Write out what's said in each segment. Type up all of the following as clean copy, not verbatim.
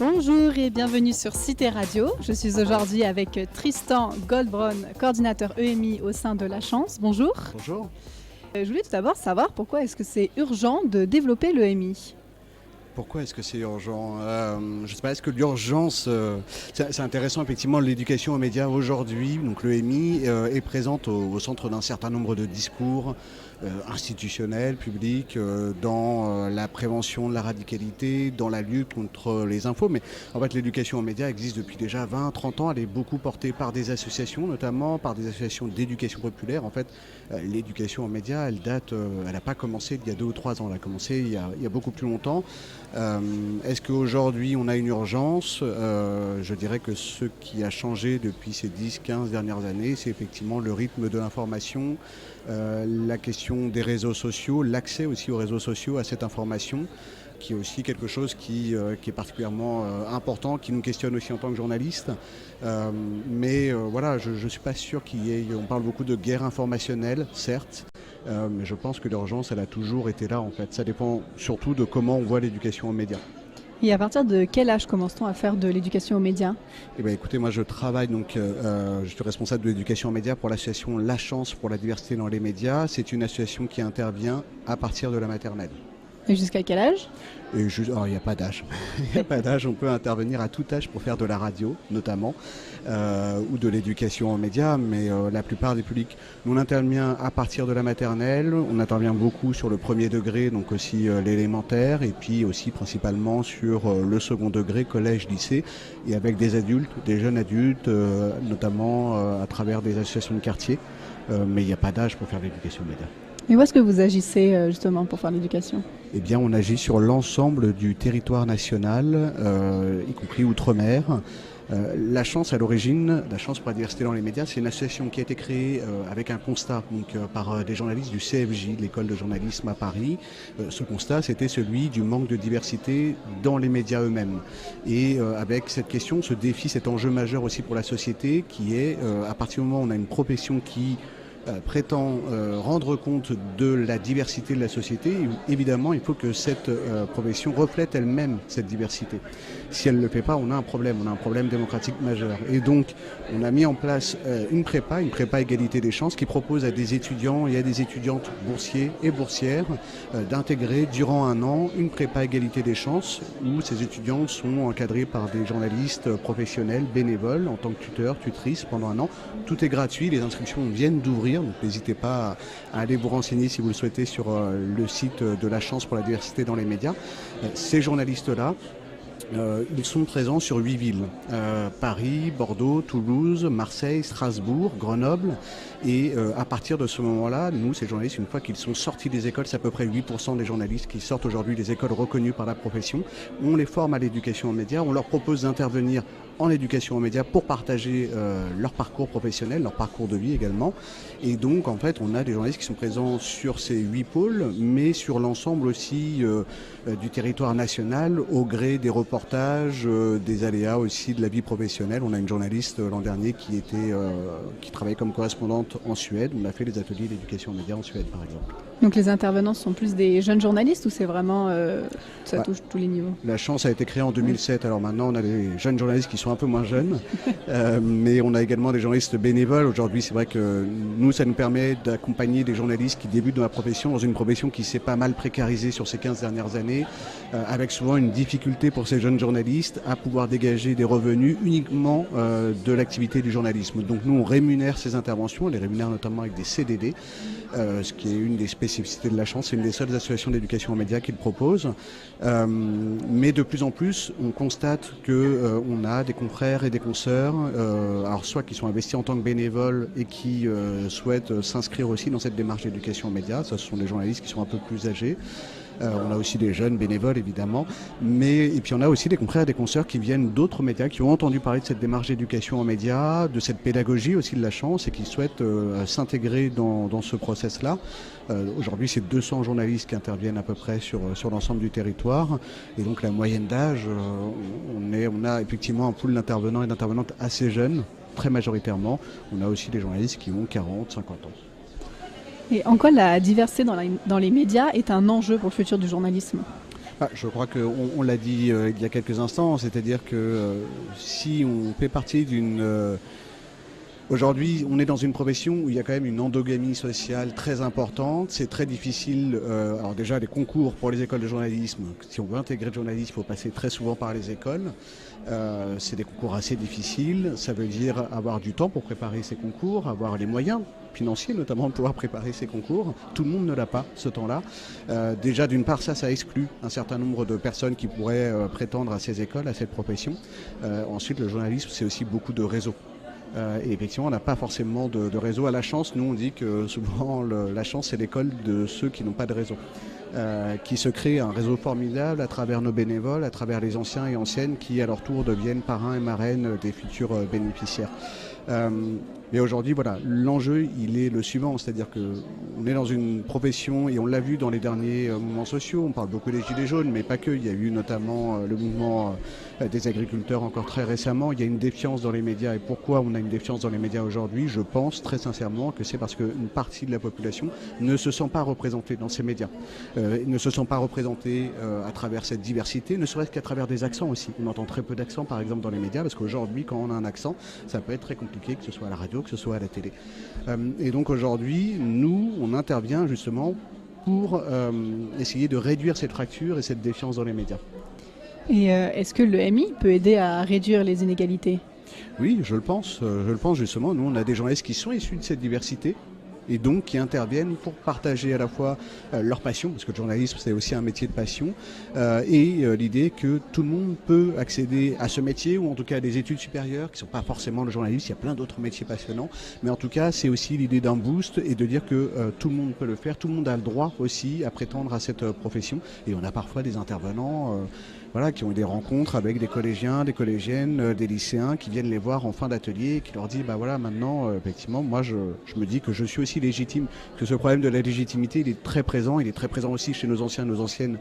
Bonjour et bienvenue sur Cité Radio. Je suis aujourd'hui avec Tristan Goldbron, coordinateur EMI au sein de La Chance. Bonjour. Bonjour. Je voulais tout d'abord savoir pourquoi est-ce que c'est urgent de développer l'EMI ? Pourquoi est-ce que c'est urgent ? Je ne sais pas, est-ce que l'urgence... c'est intéressant, effectivement, l'éducation aux médias aujourd'hui, donc l'EMI, est présente au centre d'un certain nombre de discours institutionnels, publics, dans la prévention de la radicalité, dans la lutte contre les infos. Mais en fait, l'éducation aux médias existe depuis déjà 20-30 ans. Elle est beaucoup portée par des associations, notamment par des associations d'éducation populaire. En fait, l'éducation aux médias, elle n'a pas commencé il y a 2 ou 3 ans. Elle a commencé il y a beaucoup plus longtemps. Est-ce qu'aujourd'hui on a une urgence ? Je dirais que ce qui a changé depuis ces 10-15 dernières années, c'est effectivement le rythme de l'information, la question des réseaux sociaux, l'accès aussi aux réseaux sociaux, à cette information, qui est aussi quelque chose qui est particulièrement important, qui nous questionne aussi en tant que journaliste. Mais voilà, je ne suis pas sûr qu'il y ait... On parle beaucoup de guerre informationnelle, certes, mais je pense que l'urgence, elle a toujours été là en fait. Ça dépend surtout de comment on voit l'éducation aux médias. Et à partir de quel âge commence-t-on à faire de l'éducation aux médias ? Eh bien, écoutez, moi je travaille, je suis responsable de l'éducation aux médias pour l'association La Chance pour la diversité dans les médias. C'est une association qui intervient à partir de la maternelle. Et jusqu'à quel âge ? Il n'y a pas d'âge. Il n'y a pas d'âge. On peut intervenir à tout âge pour faire de la radio, notamment, ou de l'éducation aux médias, mais la plupart des publics. Nous, on intervient à partir de la maternelle. On intervient beaucoup sur le premier degré, donc aussi l'élémentaire, et puis aussi principalement sur le second degré, collège, lycée, et avec des adultes, des jeunes adultes, notamment à travers des associations de quartier. Mais il n'y a pas d'âge pour faire de l'éducation aux médias. Et où est-ce que vous agissez justement pour faire l'éducation ? Eh bien, on agit sur l'ensemble du territoire national, y compris outre-mer. La Chance, à l'origine, La Chance pour la diversité dans les médias, c'est une association qui a été créée avec un constat par des journalistes du CFJ, l'école de journalisme à Paris. Ce constat, c'était celui du manque de diversité dans les médias eux-mêmes. Et avec cette question, ce défi, cet enjeu majeur aussi pour la société, qui est, à partir du moment où on a une profession qui prétend rendre compte de la diversité de la société, évidemment, il faut que cette profession reflète elle-même cette diversité. Si elle ne le fait pas, on a un problème démocratique majeur. Et donc, on a mis en place une prépa égalité des chances, qui propose à des étudiants et à des étudiantes boursiers et boursières d'intégrer durant 1 an une prépa égalité des chances, où ces étudiants sont encadrés par des journalistes professionnels, bénévoles, en tant que tuteurs, tutrices, pendant 1 an. Tout est gratuit, les inscriptions viennent d'ouvrir. Donc n'hésitez pas à aller vous renseigner si vous le souhaitez sur le site de La Chance pour la diversité dans les médias. Ces journalistes-là, ils sont présents sur 8 villes. Paris, Bordeaux, Toulouse, Marseille, Strasbourg, Grenoble. Et à partir de ce moment-là, nous, ces journalistes, une fois qu'ils sont sortis des écoles, c'est à peu près 8% des journalistes qui sortent aujourd'hui des écoles reconnues par la profession. On les forme à l'éducation aux médias, on leur propose d'intervenir en éducation aux médias pour partager leur parcours professionnel, leur parcours de vie également. Et donc, en fait, on a des journalistes qui sont présents sur ces 8 pôles, mais sur l'ensemble aussi du territoire national, au gré des reportages, des aléas aussi de la vie professionnelle. On a une journaliste l'an dernier qui travaillait comme correspondante en Suède. On a fait les ateliers d'éducation aux médias en Suède, par exemple. Donc les intervenants sont plus des jeunes journalistes ou c'est vraiment ça touche tous les niveaux ? La Chance a été créée en 2007, alors maintenant on a des jeunes journalistes qui sont un peu moins jeunes, mais on a également des journalistes bénévoles. Aujourd'hui, c'est vrai que nous, ça nous permet d'accompagner des journalistes qui débutent dans la profession, dans une profession qui s'est pas mal précarisée sur ces 15 dernières années, avec souvent une difficulté pour ces jeunes journalistes à pouvoir dégager des revenus uniquement de l'activité du journalisme. Donc nous, on rémunère ces interventions, on les rémunère notamment avec des CDD, ce qui est une des spécificités de La Chance, c'est une des seules associations d'éducation aux médias qui le propose. Mais de plus en plus, on constate qu'on a des confrères et des consoeurs, alors soit qui sont investis en tant que bénévoles et qui souhaitent s'inscrire aussi dans cette démarche d'éducation aux médias. Ça, ce sont des journalistes qui sont un peu plus âgés. On a aussi des jeunes bénévoles, évidemment. Et puis on a aussi des confrères et des consoeurs qui viennent d'autres médias, qui ont entendu parler de cette démarche d'éducation aux médias, de cette pédagogie aussi de La Chance, et qui souhaitent s'intégrer dans ce process-là. Aujourd'hui, c'est 200 journalistes qui interviennent à peu près sur l'ensemble du territoire. Et donc la moyenne d'âge, on a effectivement un pool d'intervenants et d'intervenantes assez jeunes, très majoritairement. On a aussi des journalistes qui ont 40, 50 ans. Et en quoi la diversité dans les médias est un enjeu pour le futur du journalisme ? Je crois qu'on l'a dit il y a quelques instants, c'est-à-dire que si on fait partie d'une... Aujourd'hui, on est dans une profession où il y a quand même une endogamie sociale très importante. C'est très difficile. Alors déjà, les concours pour les écoles de journalisme, si on veut intégrer le journalisme, il faut passer très souvent par les écoles. C'est des concours assez difficiles. Ça veut dire avoir du temps pour préparer ces concours, avoir les moyens financiers notamment de pouvoir préparer ces concours. Tout le monde ne l'a pas, ce temps-là. Déjà, d'une part, ça exclut un certain nombre de personnes qui pourraient prétendre à ces écoles, à cette profession. Ensuite, le journalisme, c'est aussi beaucoup de réseaux. Et effectivement, on n'a pas forcément de réseau. À la chance, nous on dit que souvent la chance c'est l'école de ceux qui n'ont pas de réseau. Qui se crée un réseau formidable à travers nos bénévoles, à travers les anciens et anciennes qui à leur tour deviennent parrains et marraines des futurs bénéficiaires. Mais aujourd'hui, voilà, l'enjeu, il est le suivant, c'est-à-dire qu'on est dans une profession, et on l'a vu dans les derniers mouvements sociaux, on parle beaucoup des Gilets jaunes, mais pas que, il y a eu notamment le mouvement des agriculteurs encore très récemment, il y a une défiance dans les médias. Et pourquoi on a une défiance dans les médias aujourd'hui? Je pense très sincèrement que c'est parce qu'une partie de la population ne se sent pas représentée dans ces médias, ne se sent pas représentée à travers cette diversité, ne serait-ce qu'à travers des accents aussi. On entend très peu d'accents par exemple dans les médias, parce qu'aujourd'hui quand on a un accent, ça peut être très compliqué, que ce soit à la radio, que ce soit à la télé. Et donc aujourd'hui, nous, on intervient justement pour essayer de réduire cette fracture et cette défiance dans les médias. Et est-ce que l'EMI peut aider à réduire les inégalités? Oui, je le pense justement. Nous, on a des journalistes qui sont issus de cette diversité et donc qui interviennent pour partager à la fois leur passion, parce que le journalisme c'est aussi un métier de passion, et l'idée que tout le monde peut accéder à ce métier, ou en tout cas à des études supérieures qui ne sont pas forcément le journalisme, il y a plein d'autres métiers passionnants, mais en tout cas c'est aussi l'idée d'un boost et de dire que tout le monde peut le faire, tout le monde a le droit aussi à prétendre à cette profession, et on a parfois des intervenants qui ont eu des rencontres avec des collégiens, des collégiennes, des lycéens qui viennent les voir en fin d'atelier et qui leur disent maintenant effectivement moi je me dis que je suis aussi légitime, que ce problème de la légitimité il est très présent aussi chez nos anciens, nos anciennes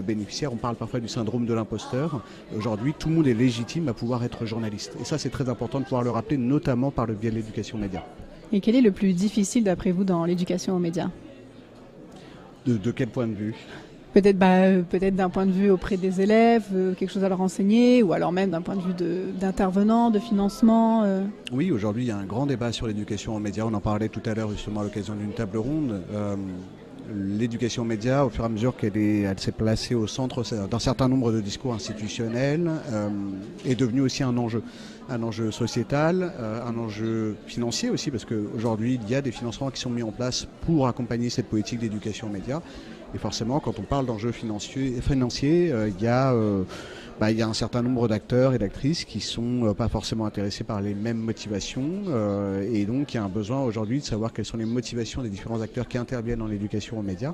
bénéficiaires. On parle parfois du syndrome de l'imposteur. Aujourd'hui tout le monde est légitime à pouvoir être journaliste, et ça c'est très important de pouvoir le rappeler, notamment par le biais de l'éducation aux médias. Et quel est le plus difficile d'après vous dans l'éducation aux médias? De quel point de vue? Peut-être d'un point de vue auprès des élèves, quelque chose à leur enseigner, ou alors même d'un point de vue d'intervenants, de financement. Oui, aujourd'hui il y a un grand débat sur l'éducation aux médias. On en parlait tout à l'heure justement à l'occasion d'une table ronde. L'éducation aux médias, au fur et à mesure elle s'est placée au centre d'un certain nombre de discours institutionnels, est devenue aussi un enjeu sociétal, un enjeu financier aussi, parce qu'aujourd'hui il y a des financements qui sont mis en place pour accompagner cette politique d'éducation aux médias. Et forcément, quand on parle d'enjeux financiers, il y a un certain nombre d'acteurs et d'actrices qui sont pas forcément intéressés par les mêmes motivations, et donc il y a un besoin aujourd'hui de savoir quelles sont les motivations des différents acteurs qui interviennent dans l'éducation aux médias.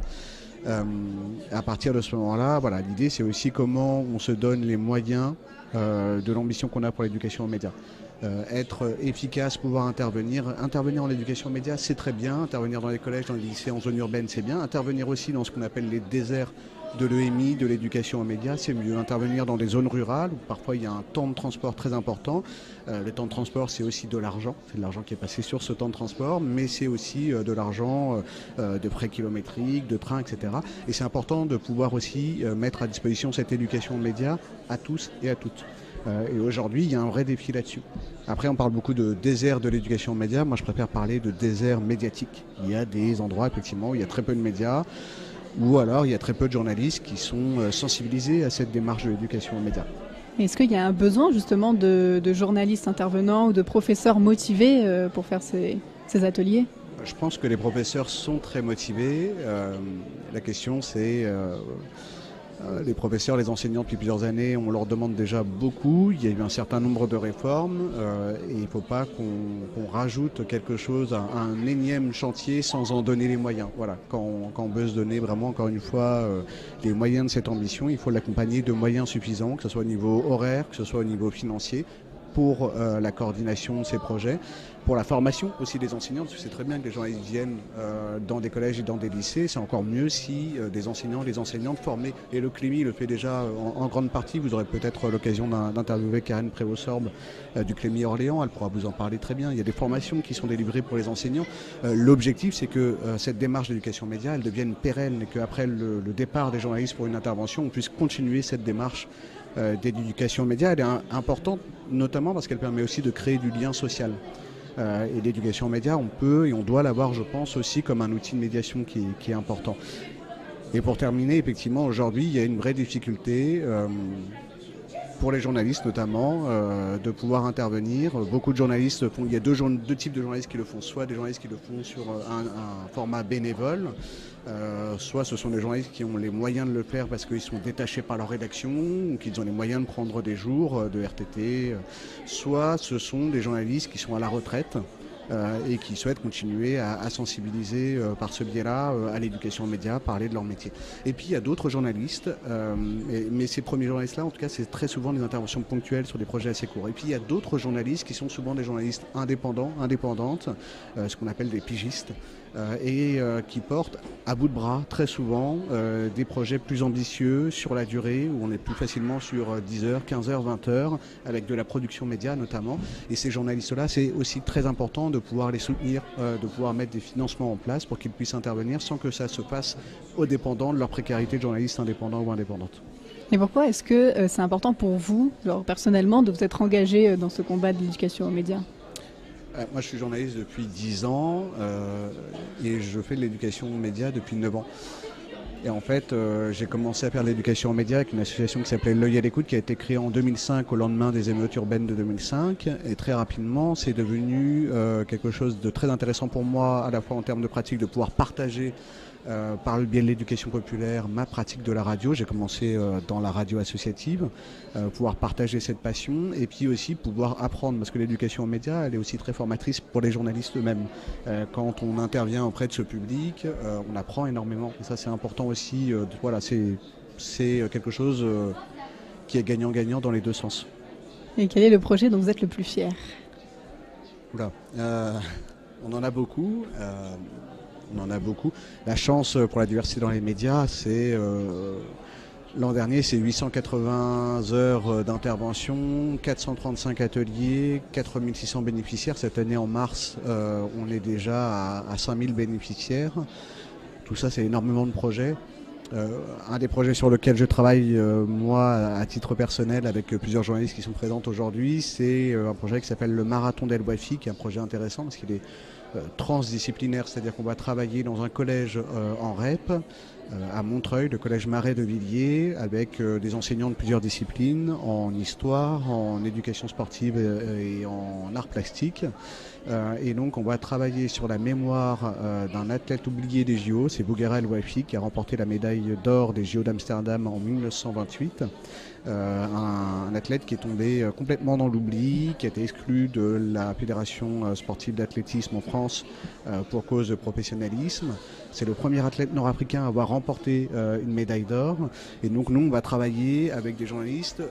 À partir de ce moment-là, l'idée c'est aussi comment on se donne les moyens de l'ambition qu'on a pour l'éducation aux médias. Être efficace, pouvoir intervenir en éducation aux médias, c'est très bien. Intervenir dans les collèges, dans les lycées, en zone urbaine, c'est bien. Intervenir aussi dans ce qu'on appelle les déserts de l'EMI, de l'éducation aux médias, c'est mieux. Intervenir dans des zones rurales où parfois il y a un temps de transport très important. Le temps de transport, c'est aussi de l'argent. C'est de l'argent qui est passé sur ce temps de transport, mais c'est aussi de l'argent de frais kilométriques, de trains, etc. Et c'est important de pouvoir aussi mettre à disposition cette éducation aux médias à tous et à toutes. Et aujourd'hui, il y a un vrai défi là-dessus. Après, on parle beaucoup de désert de l'éducation aux médias. Moi, je préfère parler de désert médiatique. Il y a des endroits, effectivement, où il y a très peu de médias, ou alors il y a très peu de journalistes qui sont sensibilisés à cette démarche de l'éducation aux médias. Est-ce qu'il y a un besoin, justement, de journalistes intervenants ou de professeurs motivés pour faire ces ateliers ? Je pense que les professeurs sont très motivés. La question, c'est... les professeurs, les enseignants depuis plusieurs années, on leur demande déjà beaucoup. Il y a eu un certain nombre de réformes et il ne faut pas qu'on rajoute quelque chose à un énième chantier sans en donner les moyens. Voilà. Quand on veut se donner vraiment, encore une fois, les moyens de cette ambition, il faut l'accompagner de moyens suffisants, que ce soit au niveau horaire, que ce soit au niveau financier, pour la coordination de ces projets, pour la formation aussi des enseignants, parce que c'est très bien que les journalistes viennent dans des collèges et dans des lycées. C'est encore mieux si des enseignants, des enseignantes formés, et le CLEMI le fait déjà en grande partie. Vous aurez peut-être l'occasion d'interviewer Karen Prévost-Sorbe du CLEMI Orléans, elle pourra vous en parler très bien. Il y a des formations qui sont délivrées pour les enseignants. L'objectif, c'est que cette démarche d'éducation média, elle devienne pérenne et qu'après le départ des journalistes pour une intervention, on puisse continuer cette démarche d'éducation média. Elle est importante notamment parce qu'elle permet aussi de créer du lien social. Et l'éducation média, on peut et on doit l'avoir, je pense, aussi comme un outil de médiation qui est important. Et pour terminer, effectivement, aujourd'hui, il y a une vraie difficulté pour les journalistes notamment, de pouvoir intervenir. Beaucoup de journalistes font, il y a deux types de journalistes qui le font, soit des journalistes qui le font sur un format bénévole, soit ce sont des journalistes qui ont les moyens de le faire parce qu'ils sont détachés par leur rédaction ou qu'ils ont les moyens de prendre des jours de RTT, soit ce sont des journalistes qui sont à la retraite et qui souhaitent continuer à sensibiliser par ce biais-là à l'éducation média, parler de leur métier. Et puis il y a d'autres journalistes, mais ces premiers journalistes-là, en tout cas, c'est très souvent des interventions ponctuelles sur des projets assez courts. Et puis il y a d'autres journalistes qui sont souvent des journalistes indépendantes, ce qu'on appelle des pigistes, et qui portent à bout de bras très souvent des projets plus ambitieux sur la durée, où on est plus facilement sur 10 heures, 15 heures, 20 heures, avec de la production média notamment. Et ces journalistes-là, c'est aussi très important de pouvoir les soutenir, de pouvoir mettre des financements en place pour qu'ils puissent intervenir sans que ça se fasse aux dépendants de leur précarité de journaliste indépendant ou indépendante. Et pourquoi est-ce que c'est important pour vous, alors, personnellement, de vous être engagé dans ce combat de l'éducation aux médias ? Moi, je suis journaliste depuis 10 ans et je fais de l'éducation aux médias depuis 9 ans. Et en fait, j'ai commencé à faire de l'éducation aux médias avec une association qui s'appelait L'œil à l'écoute, qui a été créée en 2005 au lendemain des émeutes urbaines de 2005. Et très rapidement, c'est devenu quelque chose de très intéressant pour moi, à la fois en termes de pratique, de pouvoir partager par le biais de l'éducation populaire ma pratique de la radio. J'ai commencé dans la radio associative, pouvoir partager cette passion et puis aussi pouvoir apprendre, parce que l'éducation aux médias, elle est aussi très formatrice pour les journalistes eux-mêmes. Quand on intervient auprès de ce public, on apprend énormément. Et ça, c'est important aussi. Voilà, c'est quelque chose qui est gagnant-gagnant dans les deux sens. Et quel est le projet dont vous êtes le plus fier ? Oula, on en a beaucoup. On en a beaucoup. La chance pour la diversité dans les médias, c'est l'an dernier, c'est 880 heures d'intervention, 435 ateliers, 4600 bénéficiaires. Cette année, en mars, on est déjà à 5000 bénéficiaires. Tout ça, c'est énormément de projets. Un des projets sur lequel je travaille, moi, à titre personnel, avec plusieurs journalistes qui sont présents aujourd'hui, c'est un projet qui s'appelle le Marathon d'El Wafi, qui est un projet intéressant parce qu'il est transdisciplinaire, c'est-à-dire qu'on va travailler dans un collège en REP, à Montreuil, le collège Marais de Villiers, avec des enseignants de plusieurs disciplines, en histoire, en éducation sportive et en arts plastiques. Et donc on va travailler sur la mémoire d'un athlète oublié des JO, c'est Bouguera El Wafi, qui a remporté la médaille d'or des JO d'Amsterdam en 1928. Un athlète qui est tombé complètement dans l'oubli, qui a été exclu de la Fédération sportive d'athlétisme en France pour cause de professionnalisme. C'est le premier athlète nord-africain à avoir remporté une médaille d'or. Et donc nous, on va travailler avec des journalistes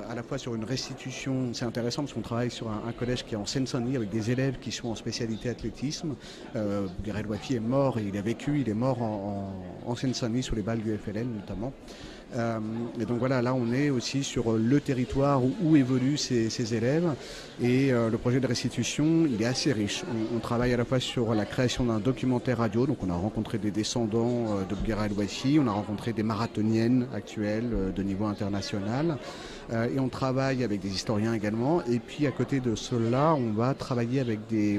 à la fois sur une restitution. C'est intéressant parce qu'on travaille sur un collège qui est en Seine-Saint-Denis avec des élèves qui sont en spécialité athlétisme. Bouguera El Wafi est mort et il est mort en Seine-Saint-Denis sous les balles du FLN notamment. Et donc voilà, là on est aussi sur le territoire où évoluent ces élèves et le projet de restitution, il est assez riche. On travaille à la fois sur la création d'un documentaire radio, donc on a rencontré des descendants de Bouguera El Wafi, on a rencontré des marathoniennes actuelles de niveau international et on travaille avec des historiens également. Et puis à côté de cela, on va travailler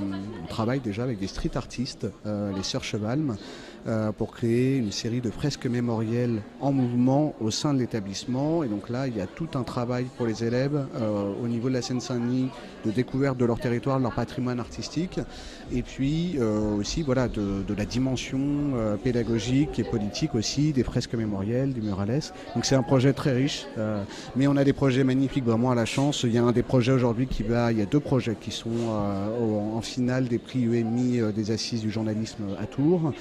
on travaille déjà avec des street artistes, les Sœurs Chevalme, pour créer une série de fresques mémorielles en mouvement au sein de l'établissement. Et donc là, il y a tout un travail pour les élèves au niveau de la Seine-Saint-Denis, de découverte de leur territoire, de leur patrimoine artistique, et puis aussi voilà, de la dimension pédagogique et politique aussi, des fresques mémorielles, du murales. Donc c'est un projet très riche, mais on a des projets magnifiques vraiment à la chance. Il y a un des projets aujourd'hui il y a deux projets qui sont en finale des prix EMI des Assises du journalisme à Tours,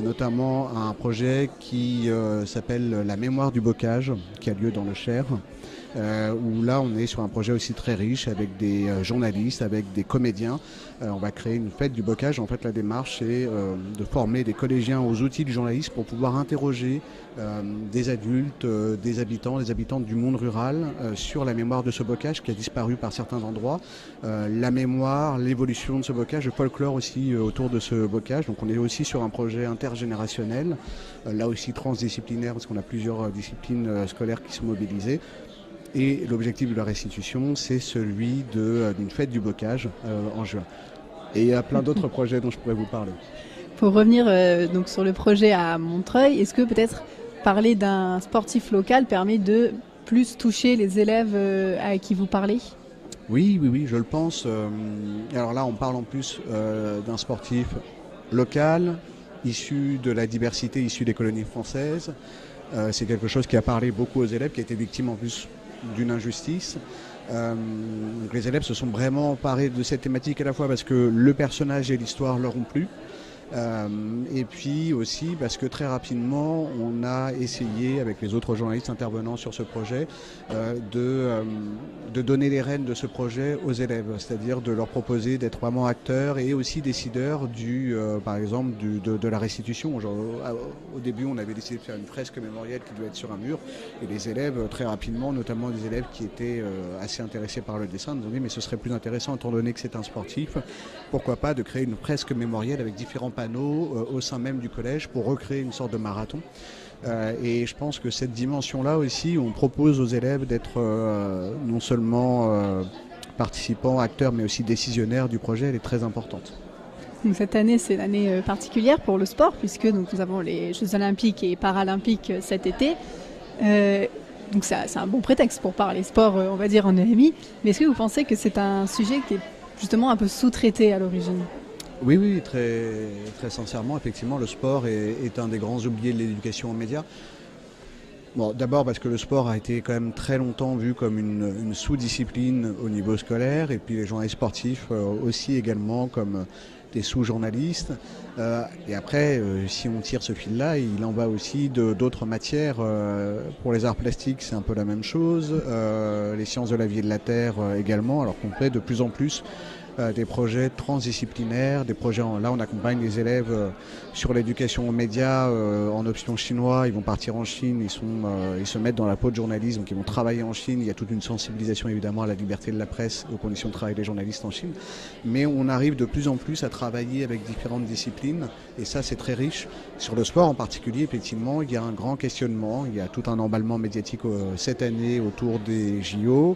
notamment un projet qui s'appelle La mémoire du bocage, qui a lieu dans le Cher, où là on est sur un projet aussi très riche avec des journalistes, avec des comédiens. On va créer une fête du bocage. En fait, la démarche, c'est de former des collégiens aux outils du journalisme pour pouvoir interroger des adultes, des habitantes du monde rural sur la mémoire de ce bocage qui a disparu par certains endroits, la mémoire, l'évolution de ce bocage, le folklore aussi autour de ce bocage. Donc on est aussi sur un projet intergénérationnel, là aussi transdisciplinaire parce qu'on a plusieurs disciplines scolaires qui sont mobilisées. Et l'objectif de la restitution, c'est celui d'une fête du bocage en juin. Et il y a plein d'autres projets dont je pourrais vous parler. Pour revenir donc sur le projet à Montreuil, est-ce que peut-être parler d'un sportif local permet de plus toucher les élèves à qui vous parlez ? Oui, je le pense. Alors là, on parle en plus d'un sportif local, issu de la diversité, issu des colonies françaises. C'est quelque chose qui a parlé beaucoup aux élèves, qui a été victime en plus d'une injustice. Donc les élèves se sont vraiment emparés de cette thématique à la fois parce que le personnage et l'histoire leur ont plu. Et puis aussi parce que très rapidement on a essayé avec les autres journalistes intervenants sur ce projet de donner les rênes de ce projet aux élèves, c'est-à-dire de leur proposer d'être vraiment acteurs et aussi décideurs par exemple de la restitution. Genre, au début on avait décidé de faire une fresque mémorielle qui doit être sur un mur et les élèves très rapidement, notamment des élèves qui étaient assez intéressés par le dessin, nous ont dit mais ce serait plus intéressant étant donné que c'est un sportif, pourquoi pas de créer une fresque mémorielle avec différents panneaux au sein même du collège pour recréer une sorte de marathon. Et je pense que cette dimension-là aussi, on propose aux élèves d'être non seulement participants, acteurs, mais aussi décisionnaires du projet, elle est très importante. Donc cette année, c'est l'année particulière pour le sport, puisque donc, nous avons les Jeux Olympiques et Paralympiques cet été. Donc c'est un bon prétexte pour parler sport, on va dire, en EMI. Mais est-ce que vous pensez que c'est un sujet qui est justement un peu sous-traité à l'origine ? Oui, très, très sincèrement, effectivement, le sport est un des grands oubliés de l'éducation aux médias. Bon, d'abord parce que le sport a été quand même très longtemps vu comme une sous-discipline au niveau scolaire, et puis les journalistes sportifs aussi également comme des sous-journalistes. Et après, si on tire ce fil-là, il en va aussi d'autres matières. Pour les arts plastiques, c'est un peu la même chose. Les sciences de la vie et de la terre également, alors qu'on fait de plus en plus des projets transdisciplinaires, des projets là on accompagne les élèves sur l'éducation aux médias en option chinois, ils vont partir en Chine, ils se mettent dans la peau de journalistes, donc ils vont travailler en Chine, il y a toute une sensibilisation évidemment à la liberté de la presse, aux conditions de travail des journalistes en Chine, mais on arrive de plus en plus à travailler avec différentes disciplines et ça c'est très riche. Sur le sport en particulier, effectivement, il y a un grand questionnement, il y a tout un emballement médiatique cette année autour des JO.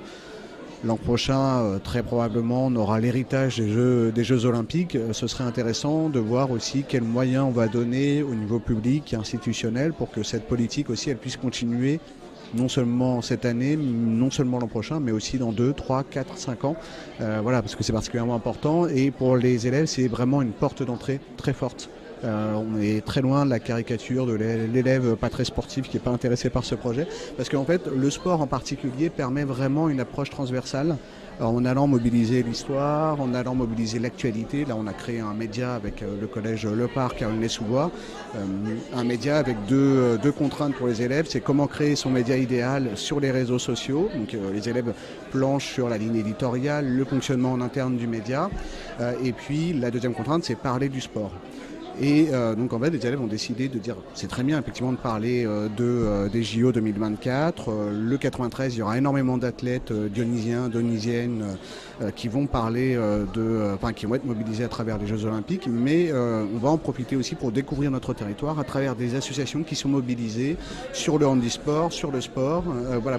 L'an prochain, très probablement, on aura l'héritage des Jeux Olympiques. Ce serait intéressant de voir aussi quels moyens on va donner au niveau public et institutionnel pour que cette politique aussi, elle puisse continuer non seulement cette année, non seulement l'an prochain, mais aussi dans 2, 3, 4, 5 ans. Voilà, parce que c'est particulièrement important. Et pour les élèves, c'est vraiment une porte d'entrée très forte. On est très loin de la caricature de l'élève pas très sportif qui n'est pas intéressé par ce projet, parce qu'en fait le sport en particulier permet vraiment une approche transversale en allant mobiliser l'histoire, en allant mobiliser l'actualité. Là on a créé un média avec le collège Le Parc à Aulnay-sous-Bois, un média avec deux contraintes pour les élèves, c'est comment créer son média idéal sur les réseaux sociaux. Donc les élèves planchent sur la ligne éditoriale, le fonctionnement en interne du média, et puis la deuxième contrainte c'est parler du sport. Et donc en fait les élèves ont décidé de dire c'est très bien effectivement de parler des JO 2024. Le 93, il y aura énormément d'athlètes dionysiennes qui vont parler qui vont être mobilisés à travers les Jeux Olympiques, mais on va en profiter aussi pour découvrir notre territoire à travers des associations qui sont mobilisées sur le handisport, sur le sport,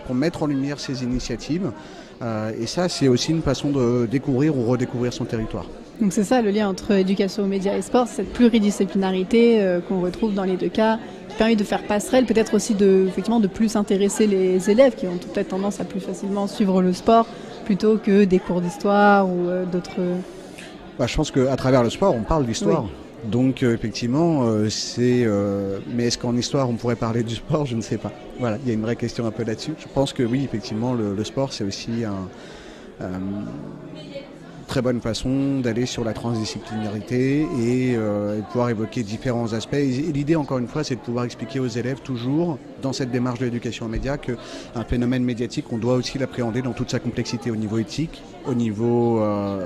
pour mettre en lumière ces initiatives. Et ça, c'est aussi une façon de découvrir ou redécouvrir son territoire. Donc c'est ça le lien entre éducation aux médias et sport, cette pluridisciplinarité qu'on retrouve dans les deux cas, qui permet de faire passerelle, peut-être aussi effectivement de plus intéresser les élèves qui ont peut-être tendance à plus facilement suivre le sport plutôt que des cours d'histoire ou d'autres... Je pense qu'à travers le sport, on parle d'histoire. Oui. Donc effectivement, mais est-ce qu'en histoire on pourrait parler du sport? Je ne sais pas. Voilà, il y a une vraie question un peu là-dessus. Je pense que oui, effectivement, le sport c'est aussi très bonne façon d'aller sur la transdisciplinarité et de pouvoir évoquer différents aspects. Et l'idée, encore une fois, c'est de pouvoir expliquer aux élèves toujours, dans cette démarche de l'éducation aux médias, qu'un phénomène médiatique, on doit aussi l'appréhender dans toute sa complexité au niveau éthique, au niveau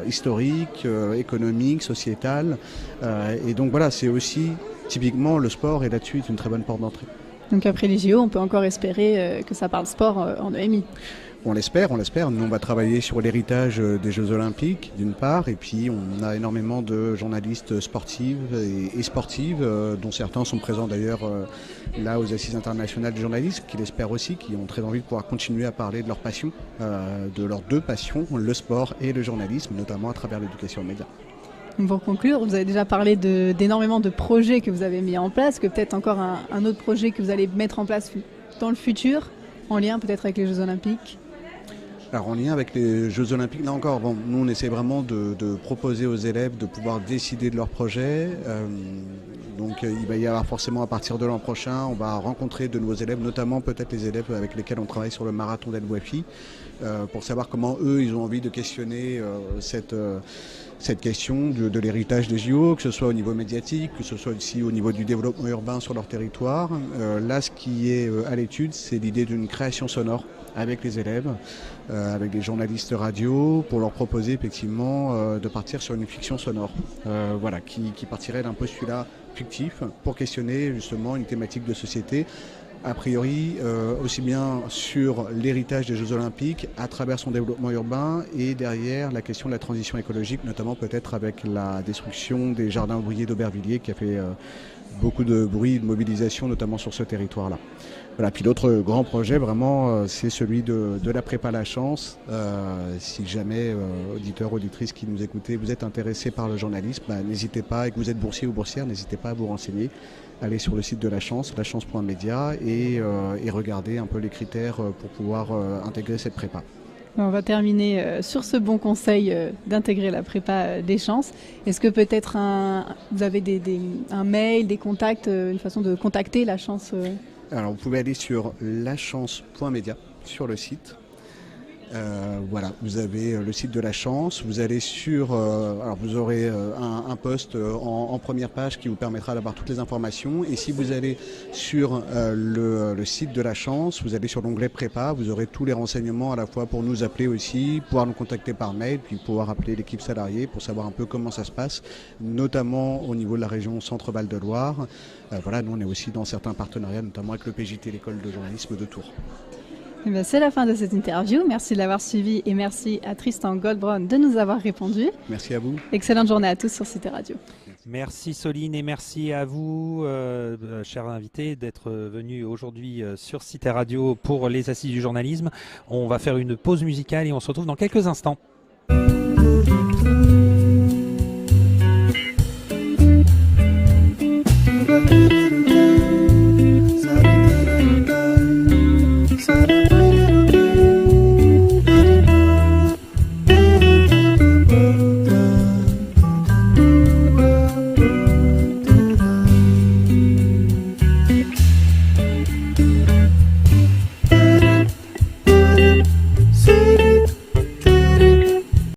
historique, économique, sociétal. Et donc voilà, c'est aussi typiquement le sport, et là-dessus est une très bonne porte d'entrée. Donc après les JO, on peut encore espérer que ça parle sport en EMI. On l'espère. Nous, on va travailler sur l'héritage des Jeux Olympiques, d'une part, et puis on a énormément de journalistes sportifs et sportives, dont certains sont présents d'ailleurs là aux Assises internationales du journalisme, qui l'espèrent aussi, qui ont très envie de pouvoir continuer à parler de leur passion, de leurs deux passions, le sport et le journalisme, notamment à travers l'éducation aux médias. Pour conclure, vous avez déjà parlé d'énormément de projets que vous avez mis en place, que peut-être encore un autre projet que vous allez mettre en place dans le futur, en lien peut-être avec les Jeux Olympiques. Alors en lien avec les Jeux Olympiques, là encore, nous on essaie vraiment de proposer aux élèves de pouvoir décider de leur projet. Donc il va y avoir forcément à partir de l'an prochain, on va rencontrer de nouveaux élèves, notamment peut-être les élèves avec lesquels on travaille sur le marathon d'El Wouafi, pour savoir comment eux ils ont envie de questionner cette question de l'héritage des JO, que ce soit au niveau médiatique, que ce soit aussi au niveau du développement urbain sur leur territoire. Là, ce qui est à l'étude, c'est l'idée d'une création sonore avec les élèves, avec des journalistes radio, pour leur proposer effectivement de partir sur une fiction sonore, qui partirait d'un postulat fictif pour questionner justement une thématique de société, a priori aussi bien sur l'héritage des Jeux Olympiques à travers son développement urbain et derrière la question de la transition écologique, notamment peut-être avec la destruction des jardins ouvriers d'Aubervilliers qui a fait beaucoup de bruit, de mobilisation notamment sur ce territoire-là. Voilà. Puis l'autre grand projet vraiment c'est celui de la prépa La Chance. Si jamais auditeurs, auditrices qui nous écoutez, vous êtes intéressés par le journalisme, n'hésitez pas, et que vous êtes boursier ou boursière, n'hésitez pas à vous renseigner. Allez sur le site de La Chance, lachance.media et regardez un peu les critères pour pouvoir intégrer cette prépa. On va terminer sur ce bon conseil d'intégrer la prépa des chances. Est-ce que peut-être vous avez un mail, des contacts, une façon de contacter La Chance Alors vous pouvez aller sur lachance.media sur le site. Vous avez le site de La Chance, vous allez sur, alors vous aurez un post en première page qui vous permettra d'avoir toutes les informations, et si vous allez sur le site de La Chance, vous allez sur l'onglet prépa, vous aurez tous les renseignements à la fois pour nous appeler aussi, pouvoir nous contacter par mail, puis pouvoir appeler l'équipe salariée pour savoir un peu comment ça se passe, notamment au niveau de la région Centre-Val de Loire. Nous on est aussi dans certains partenariats, notamment avec le PJT, l'école de journalisme de Tours. C'est la fin de cette interview. Merci de l'avoir suivi et merci à Tristan Goldbron de nous avoir répondu. Merci à vous. Excellente journée à tous sur Cité Radio. Merci Soline et merci à vous, chers invités, d'être venus aujourd'hui sur Cité Radio pour les Assises du journalisme. On va faire une pause musicale et on se retrouve dans quelques instants.